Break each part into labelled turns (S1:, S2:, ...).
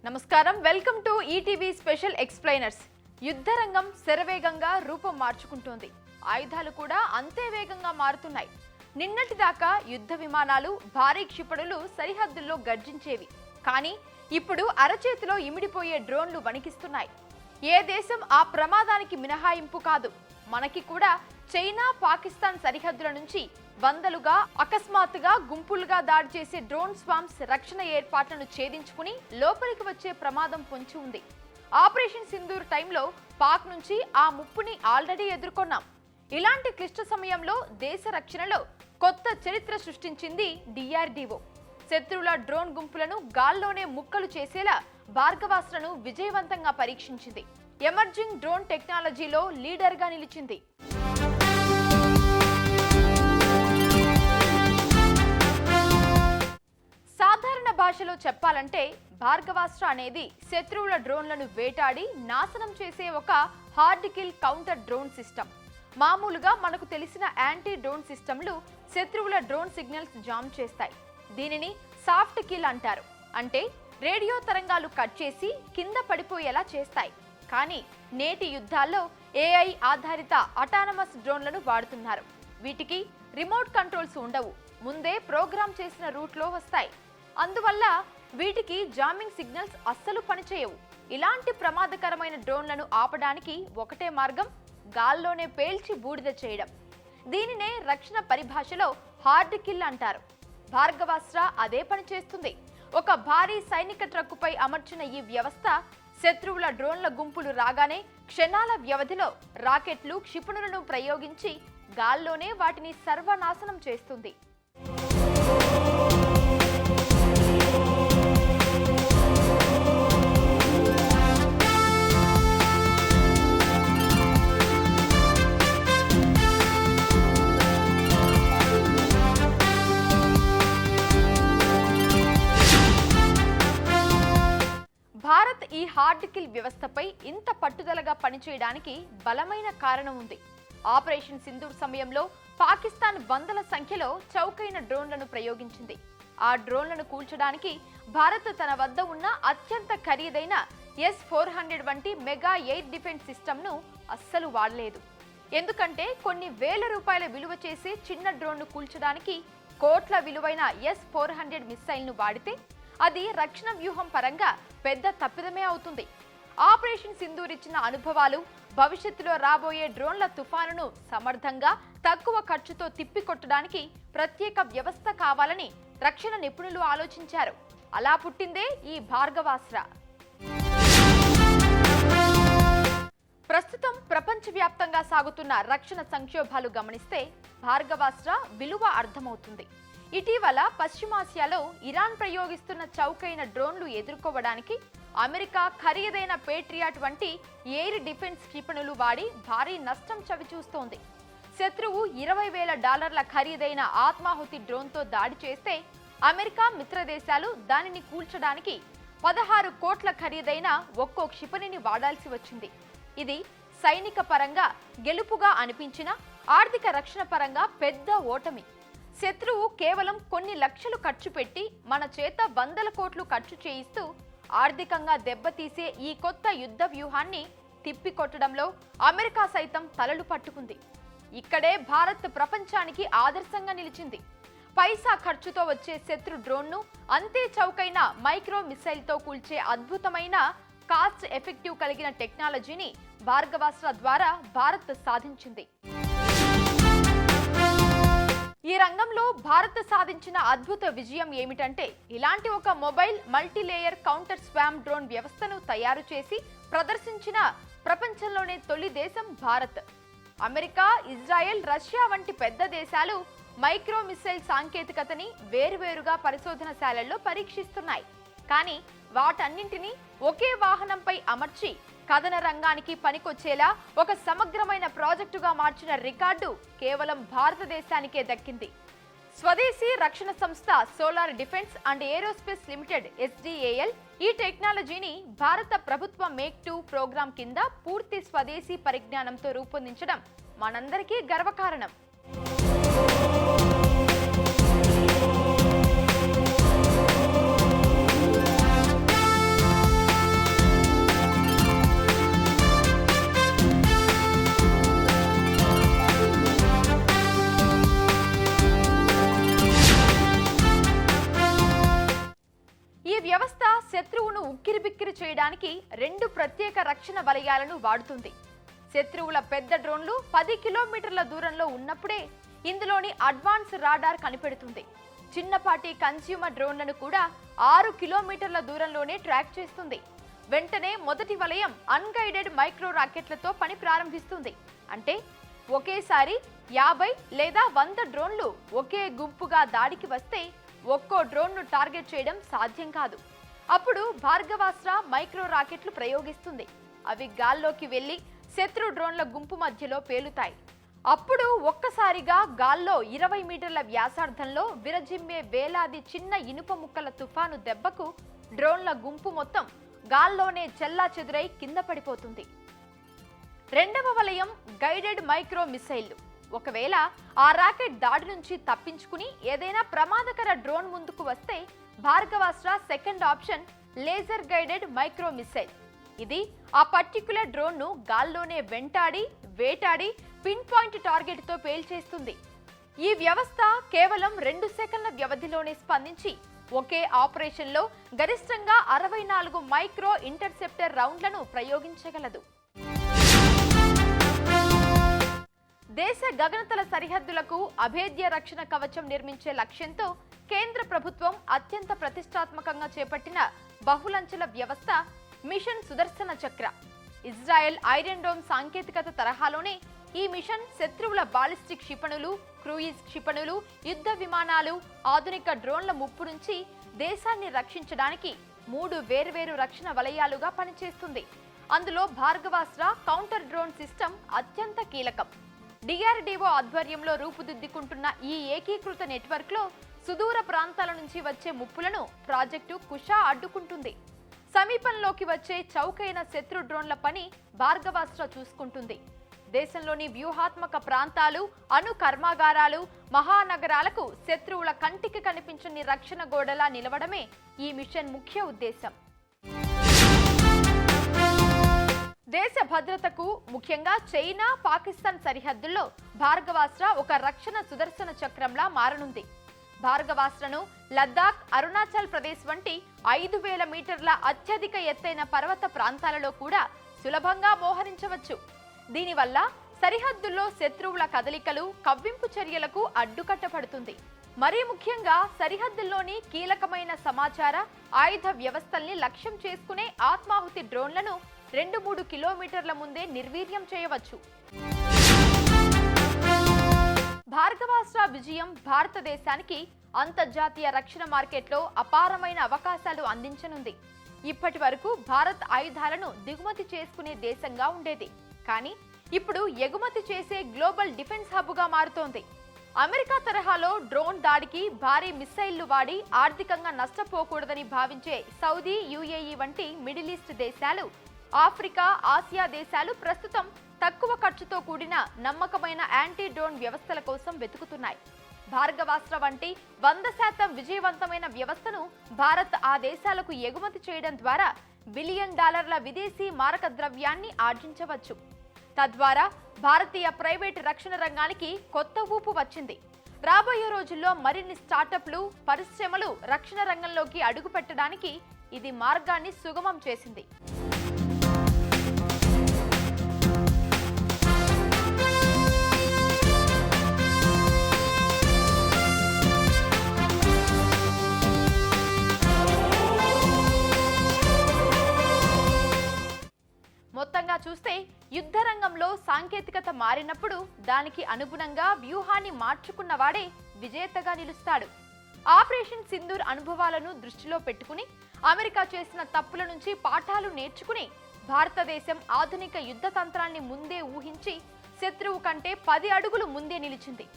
S1: నమస్కారం, welcome to ETV special ఎక్స్ప్లెయినర్స్. యుద్ధరంగం శరవేగంగా రూపం మార్చుకుంటోంది. ఆయుధాలు కూడా అంతే వేగంగా మారుతున్నాయి. నిన్నటి దాకా యుద్ధ విమానాలు, భారీ క్షిపణులు సరిహద్దుల్లో గర్జించేవి. కానీ ఇప్పుడు అరచేతిలో ఇమిడిపోయే డ్రోన్లు వణికిస్తున్నాయి. ఏ దేశం ఆ ప్రమాదానికి మినహాయింపు కాదు. మనకి కూడా చైనా, పాకిస్తాన్ సరిహద్దుల నుంచి వందలుగా అకస్మాత్తుగా గుంపులుగా దాడి చేసే డ్రోన్ స్వామ్స్ రక్షణ ఏర్పాట్లను ఛేదించుకుని లోపలికి వచ్చే ప్రమాదం పొంచి ఉంది. ఆపరేషన్ సింధూర్ టైంలో పాక్ నుంచి ఆ ముప్పుని ఆల్రెడీ ఎదుర్కొన్నాం. ఇలాంటి క్లిష్ట సమయంలో దేశ రక్షణలో కొత్త చరిత్ర సృష్టించింది డిఆర్డీఓ. శత్రువుల డ్రోన్ గుంపులను గాల్లోనే ముక్కలు చేసేలా భార్గవాస్త్రను విజయవంతంగా పరీక్షించింది. ఎమర్జింగ్ డ్రోన్ టెక్నాలజీలో లీడర్గా నిలిచింది. సాధారణ భాషలో చెప్పాలంటే భార్గవాస్త్ర అనేది శత్రువుల డ్రోన్లను వేటాడి నాశనం చేసే ఒక hard kill counter drone system. మామూలుగా మనకు తెలిసిన యాంటీ డ్రోన్ సిస్టమ్లు శత్రువుల డ్రోన్ సిగ్నల్స్ జామ్ చేస్తాయి. దీనిని సాఫ్ట్ కిల్ అంటారు. అంటే రేడియో తరంగాలు కట్ చేసి కింద పడిపోయేలా చేస్తాయి. కానీ నేటి యుద్ధాల్లో ఏఐ ఆధారిత అటానమస్ డ్రోన్లను వాడుతున్నారు. వీటికి రిమోట్ కంట్రోల్స్ ఉండవు. ముందే ప్రోగ్రామ్ చేసిన రూట్లో వస్తాయి. అందువల్ల వీటికి జామింగ్ సిగ్నల్స్ అస్సలు పనిచేయవు. ఇలాంటి ప్రమాదకరమైన డ్రోన్లను ఆపడానికి ఒకటే మార్గం, గాల్లోనే పేల్చి బూడిద చేయడం. దీనినే రక్షణ పరిభాషలో హార్డ్ కిల్ అంటారు. భార్గవాస్త్ర అదే పని చేస్తుంది. ఒక భారీ సైనిక ట్రక్కుపై అమర్చిన ఈ వ్యవస్థ శత్రువుల డ్రోన్ల గుంపులు రాగానే క్షణాల వ్యవధిలో రాకెట్లు, క్షిపణులను ప్రయోగించి గాల్లోనే వాటిని సర్వనాశనం చేస్తుంది. భారత్ ఈ హార్డ్ కిల్ వ్యవస్థపై ఇంత పట్టుదలగా పనిచేయడానికి బలమైన కారణం ఉంది. ఆపరేషన్ సింధూర్ సమయంలో పాకిస్తాన్ వందల సంఖ్యలో చౌకైన డ్రోన్లను ప్రయోగించింది. ఆ డ్రోన్లను కూల్చడానికి భారత్ తన వద్ద ఉన్న అత్యంత ఖరీదైన S-400 వంటి మెగా ఎయిర్ డిఫెన్స్ సిస్టమ్ను అస్సలు వాడలేదు. ఎందుకంటే కొన్ని వేల రూపాయల విలువ చేసే చిన్న డ్రోన్ను కూల్చడానికి కోట్ల విలువైన S-400 మిస్సైల్ను వాడితే అది రక్షణ వ్యూహం పరంగా పెద్ద తప్పిదమే అవుతుంది. ఆపరేషన్ సింధూర్ ఇచ్చిన అనుభవాలు భవిష్యత్తులో రాబోయే డ్రోన్ల తుఫానును సమర్థంగా తక్కువ ఖర్చుతో తిప్పికొట్టడానికి ప్రత్యేక వ్యవస్థ కావాలని రక్షణ నిపుణులు ఆలోచించారు. అలా పుట్టిందే ఈ భార్గవాస్త్ర. ప్రస్తుతం ప్రపంచవ్యాప్తంగా సాగుతున్న రక్షణ సంక్షోభాలు గమనిస్తే భార్గవాస్త్ర విలువ అర్థమవుతుంది. ఇటీవల పశ్చిమాసియాలో ఇరాన్ ప్రయోగిస్తున్న చౌకైన డ్రోన్లు ఎదుర్కోవడానికి అమెరికా ఖరీదైన పేట్రియాట్ వంటి ఎయిర్ డిఫెన్స్ క్షిపణులు వాడి భారీ నష్టం చవిచూస్తోంది. శత్రువు $20,000 ఖరీదైన ఆత్మాహుతి డ్రోన్తో దాడి చేస్తే అమెరికా మిత్రదేశాలు దానిని కూల్చడానికి 16 కోట్ల ఖరీదైన ఒక్కో క్షిపణిని వాడాల్సి వచ్చింది. ఇది సైనిక పరంగా గెలుపుగా అనిపించిన ఆర్థిక రక్షణ పరంగా పెద్ద ఓటమి. శత్రువు కేవలం కొన్ని లక్షలు ఖర్చు పెట్టి మన చేత వందల కోట్లు ఖర్చు చేయిస్తూ ఆర్థికంగా దెబ్బతీసే ఈ కొత్త యుద్ధ వ్యూహాన్ని తిప్పికొట్టడంలో అమెరికా సైతం తలలు పట్టుకుంది. ఇక్కడే భారత్ ప్రపంచానికి ఆదర్శంగా నిలిచింది. పైసా ఖర్చుతో వచ్చే శత్రు డ్రోన్ను అంతే చౌకైన మైక్రో మిసైల్తో కూల్చే అద్భుతమైన కాస్ట్ ఎఫెక్టివ్ కలిగిన టెక్నాలజీని భార్గవాస్త్ర ద్వారా భారత్ సాధించింది. ఈ రంగంలో భారత్ సాధించిన అద్భుత విజయం ఏమిటంటే ఇలాంటి ఒక mobile multilayer counter swarm drone వ్యవస్థను తయారు చేసి ప్రదర్శించిన ప్రపంచంలోనే తొలి దేశం భారత్. అమెరికా, ఇజ్రాయెల్, రష్యా వంటి పెద్ద దేశాలు మైక్రో మిసైల్ సాంకేతికతని వేరువేరుగా పరిశోధనశాలల్లో పరీక్షిస్తున్నాయి. కానీ వాటన్నింటినీ ఒకే వాహనంపై అమర్చి కథన రంగానికి పనికొచ్చేలా ఒక సమగ్రమైన ప్రాజెక్టుగా మార్చిన రికార్డు కేవలం భారతదేశానికే దక్కింది. స్వదేశీ రక్షణ సంస్థ solar defence and aerospace limited SDAL ఈ టెక్నాలజీని భారత ప్రభుత్వ మేక్ 2 ప్రోగ్రాం కింద పూర్తి స్వదేశీ పరిజ్ఞానంతో రూపొందించడం మనందరికీ గర్వకారణం. శత్రువును ఉక్కిరిబిక్కిరి చేయడానికి 2 ప్రత్యేక రక్షణ వలయాలను వాడుతుంది. శత్రువుల పెద్ద డ్రోన్లు 10 కిలోమీటర్ల దూరంలో ఉన్నప్పుడే ఇందులోని అడ్వాన్స్ రాడార్ కనిపెడుతుంది. చిన్నపాటి కన్స్యూమర్ డ్రోన్లను కూడా 6 కిలోమీటర్ల దూరంలోనే ట్రాక్ చేస్తుంది. వెంటనే మొదటి వలయం అన్గైడెడ్ మైక్రో రాకెట్లతో పని ప్రారంభిస్తుంది. అంటే ఒకేసారి 50 లేదా 100 డ్రోన్లు ఒకే గుంపుగా దాడికి వస్తే ఒక్కో డ్రోన్ను టార్గెట్ చేయడం సాధ్యం కాదు. అప్పుడు భార్గవాస్త్ర మైక్రో రాకెట్లు ప్రయోగిస్తుంది. అవి గాల్లోకి వెళ్లి శత్రు డ్రోన్ల గుంపు మధ్యలో పేలుతాయి. అప్పుడు ఒక్కసారిగా గాల్లో 20 మీటర్ల వ్యాసార్థంలో విరజిమ్మే వేలాది చిన్న ఇనుప ముక్కల తుఫాను దెబ్బకు డ్రోన్ల గుంపు మొత్తం గాల్లోనే చెల్లాచెదురై కింద పడిపోతుంది. రెండవ వలయం గైడెడ్ మైక్రో మిసైళ్లు. ఒకవేళ ఆ రాకెట్ దాడి నుంచి తప్పించుకుని ఏదైనా ప్రమాదకర డ్రోన్ ముందుకు వస్తే Bhargavastra second option laser guided micro missile. ఇది ఆ పర్టిక్యులర్ డ్రోన్ను గాల్లోనే వెంటాడి వేటాడి పిన్ పాయింట్ టార్గెట్ తో పేల్చేస్తుంది. ఈ వ్యవస్థ కేవలం 2 సెకన్ల వ్యవధిలోనే స్పందించి ఒకే ఆపరేషన్లో గరిష్టంగా 64 మైక్రో ఇంటర్సెప్టర్ రౌండ్లను ప్రయోగించగలదు. దేశ గగనతల సరిహద్దులకు అభేద్య రక్షణ కవచం నిర్మించే లక్ష్యంతో కేంద్ర ప్రభుత్వం అత్యంత ప్రతిష్టాత్మకంగా చేపట్టిన బహుళంచెల వ్యవస్థ మిషన్ సుదర్శన చక్ర. ఇజ్రాయెల్ ఐరన్ డోమ్ సాంకేతికత తరహాలోనే ఈ మిషన్ శత్రువుల బాలిస్టిక్ క్షిపణులు, క్రూయిజ్ క్షిపణులు, యుద్ధ విమానాలు, ఆధునిక డ్రోన్ల ముప్పు నుంచి దేశాన్ని రక్షించడానికి 3 వేర్వేరు రక్షణ వలయాలుగా పనిచేస్తుంది. అందులో భార్గవాస్త్ర కౌంటర్ డ్రోన్ సిస్టమ్ అత్యంత కీలకం. DRDO ఆధ్వర్యంలో రూపుదిద్దుకుంటున్న ఈ ఏకీకృత నెట్వర్క్లో సుదూర ప్రాంతాల నుంచి వచ్చే ముప్పులను ప్రాజెక్టు కుషా అడ్డుకుంటుంది. సమీపంలోకి వచ్చే చౌకైన శత్రు డ్రోన్ల పని భార్గవాస్త్ర చూసుకుంటుంది. దేశంలోని వ్యూహాత్మక ప్రాంతాలు, అణు కర్మాగారాలు, మహానగరాలకు శత్రువుల కంటికి కనిపించని రక్షణ గోడలా నిలవడమే ఈ మిషన్ ముఖ్య ఉద్దేశం. దేశ భద్రతకు, ముఖ్యంగా చైనా, పాకిస్తాన్ సరిహద్దుల్లో భార్గవాస్త్ర ఒక రక్షణ సుదర్శన చక్రంలా మారనుంది. భార్గవాస్త్రను లద్దాఖ్, అరుణాచల్ ప్రదేశ్ వంటి 5000 మీటర్ల అత్యధిక ఎత్తైన పర్వత ప్రాంతాలలో కూడా సులభంగా మోహరించవచ్చు. దీనివల్ల సరిహద్దుల్లో శత్రువుల కదలికలు, కవ్వింపు చర్యలకు అడ్డుకట్టబడుతుంది. మరీ ముఖ్యంగా సరిహద్దుల్లోని కీలకమైన సమాచార, ఆయుధ వ్యవస్థల్ని లక్ష్యం చేసుకునే ఆత్మాహుతి డ్రోన్లను 2-3 కిలోమీటర్ల ముందే నిర్వీర్యం చేయవచ్చు. భార్గవాస్త్ర విజయం భారతదేశానికి అంతర్జాతీయ రక్షణ మార్కెట్లో అపారమైన అవకాశాలు అందించనుంది. ఇప్పటి వరకు భారత్ ఆయుధాలను దిగుమతి చేసుకునే దేశంగా ఉండేది. కానీ ఇప్పుడు ఎగుమతి చేసే గ్లోబల్ డిఫెన్స్ హబ్గా మారుతోంది. అమెరికా తరహాలో డ్రోన్ దాడికి భారీ మిస్సైళ్లు వాడి ఆర్థికంగా నష్టపోకూడదని భావించే సౌదీ, UAE వంటి మిడిల్ ఈస్ట్ దేశాలు, ఆఫ్రికా, ఆసియా దేశాలు ప్రస్తుతం తక్కువ ఖర్చుతో కూడిన నమ్మకమైన యాంటీ డ్రోన్ వ్యవస్థల కోసం వెతుకుతున్నాయి. భార్గవాస్త్ర వంటి 100% విజయవంతమైన వ్యవస్థను భారత్ ఆ దేశాలకు ఎగుమతి చేయడం ద్వారా $1 బిలియన్ విదేశీ మారక ద్రవ్యాన్ని ఆర్జించవచ్చు. తద్వారా భారతీయ ప్రైవేట్ రక్షణ రంగానికి కొత్త ఊపు వచ్చింది. రాబోయే రోజుల్లో మరిన్ని స్టార్టప్లు, పరిశ్రమలు రక్షణ రంగంలోకి అడుగుపెట్టడానికి ఇది మార్గాన్ని సుగమం చేసింది. మొత్తంగా చూస్తే యుద్ధ రంగంలో సాంకేతికత మారినప్పుడు దానికి అనుగుణంగా వ్యూహాన్ని మార్చుకున్నవాడే విజేతగా నిలుస్తాడు. ఆపరేషన్ సింధూర్ అనుభవాలను దృష్టిలో పెట్టుకుని అమెరికా చేసిన తప్పుల నుంచి పాఠాలు నేర్చుకుని భారతదేశం ఆధునిక యుద్ధ తంత్రాన్ని ముందే ఊహించి శత్రువు కంటే 10 అడుగులు ముందే నిలిచింది.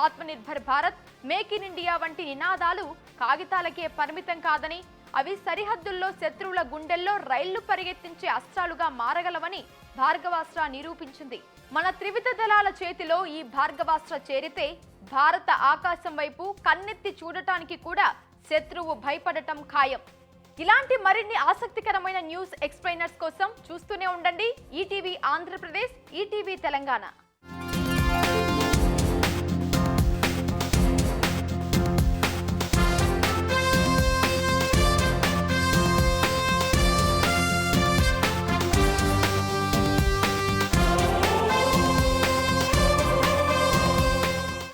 S1: Atmanirbhar Bharat, make in India వంటి నినాదాలు కాగితాలకే పరిమితం కాదని, అవి సరిహద్దుల్లో శత్రువుల గుండెల్లో రైళ్లు పరిగెత్తించే అస్త్రాలుగా మారగలవని భార్గవాస్త్ర నిరూపించింది. మన త్రివిధ దళాల చేతిలో ఈ భార్గవాస్త్ర చేరితే భారత ఆకాశం వైపు కన్నెత్తి చూడటానికి కూడా శత్రువు భయపడటం ఖాయం. ఇలాంటి మరిన్ని ఆసక్తికరమైన న్యూస్ ఎక్స్ప్లెయినర్స్ కోసం చూస్తూనే ఉండండి ఈటీవీ ఆంధ్రప్రదేశ్, ఈటీవీ తెలంగాణ.